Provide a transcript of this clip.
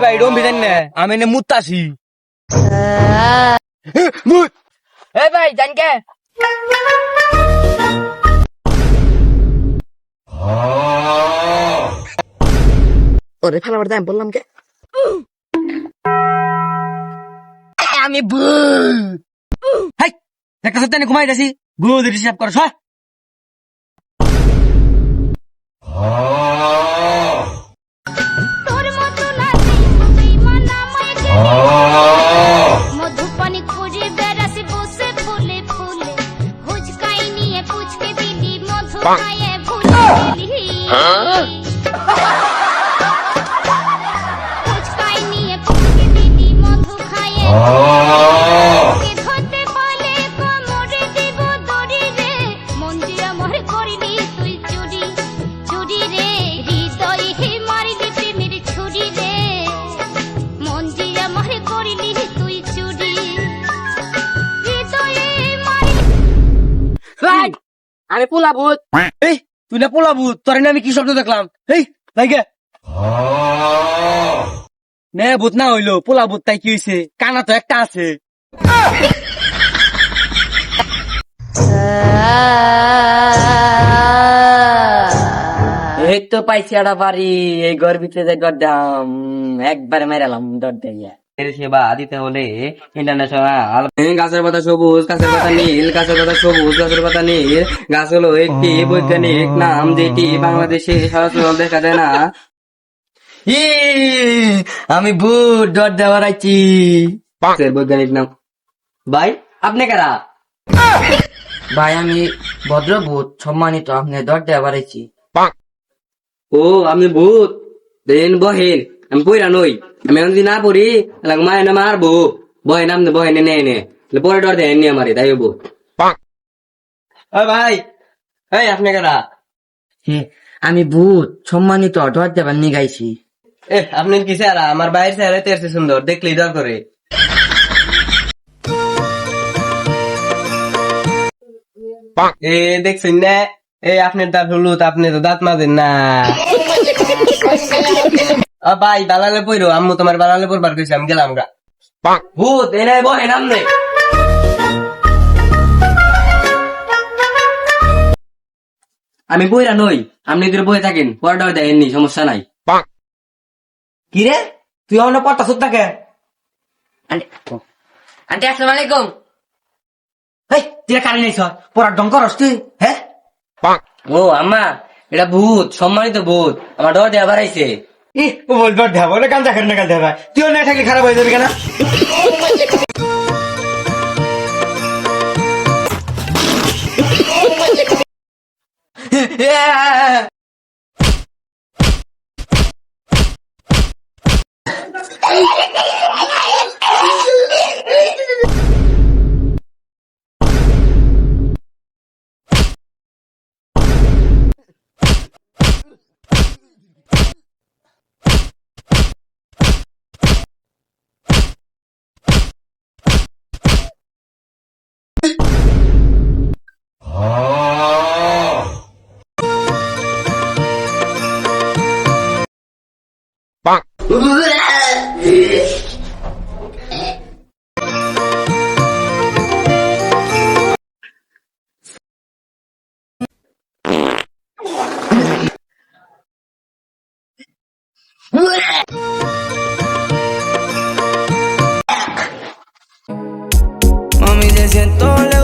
ভাই ডোম ভিজেন না আমি এনে মুতাছি মুত এ ভাই জানকে ওরে ফেলাবার দাম বললাম কে আমি ভূত হাই দেখা সত্যি ঘুমাই যাচ্ছি ভূত হিসাব করো সব মধুপানি খুঁজে বেড়াছি বসে ফুলে ফুলে হুচকাই নিয়ে পুচকে দিলি মধু খাইয়ে ভুলে দিলি হুচকাই নিয়ে পুচকে দিলি মধু খাইয়ে ধরতে পারলে কোমরে দিব দড়ি রে মন্দিরা মরে করিলি তুই চুরি চুরি রে হৃদয়ে হে মারিলি প্রেমের ছুরি রে মন্দিরা মরে করিলি তুই চুরি হৃদয়ে মারিলি ভাই আমি পোলা ভূত এই তুই না পোলা ভূত তোর না আমি কি শব্দ দেখলাম এই লাগে নে ভূত না হইলো পোলা ভূত তাই কি হইছে কানা তো একটা আছে এই তো পাইছি একটা বাড়ি এই ঘর ভিতরে যাই ডর দাম একবারে মেরালাম ডর দিয়ে সেবা দিতে হলে ইন্টারন্যাশনাল গাছের পাতা সবুজ গাছের পাতা নীল গাছের পাতা সবুজ গাছের পাতা নীল গাছ হলো একটি বৈজ্ঞানিক নাম যেটি বাংলাদেশে সচরাচর দেখা যায় না আমি ভূত ডর দেওয়ার আইছি বৈজ্ঞানিক নাম ভাই আপনি কারা ভাই আমি ভদ্রভূত সম্মানিত আপনি ডর দেওয়ার আইছি ও আমি ভূত দেন বহেন আমি পইরা নই আমি যদি না পড়ি মায় না মারবো বহেন আপনি বহেন এনে এনে পরে ডর দেন আমারে তাই হবো ভাই এই আপনি কারা আমি ভূত সম্মানিত ডর দেবার নিগাইছি আপনি কি স্যার আমার বাইরে স্যার তেরছে সুন্দর দেখলেই ডর করে এ দেখছেন না এই আপনার দাঁত হলুদ আপনি তো দাঁত মাজেন না ভাই বালালে পইরো আম্মু তোমার বালালে পড়বার কইছে আমি গেলাম গা ভূত এনে বহেন আমনে আমি বইরা নই আপনি এদের বই থাকেন পরডার দেয়নি সমস্যা নাই কি রে তুই অন্য পড়তা সুদ থাকে আন্টি আসসালামু আলাইকুম এই তুই কারি নাই সর পড়ার ডং করস তুই হ্যাঁ ও আম্মা এটা ভূত সম্মানিত ভূত আমার ডর দেওয়া বাড়াইছে ও বলবার দেবো না কাল দেখার না কাল দেখার তুইও না থাকলে খারাপ হয়ে যাবে কেন Mami, te siento lejos.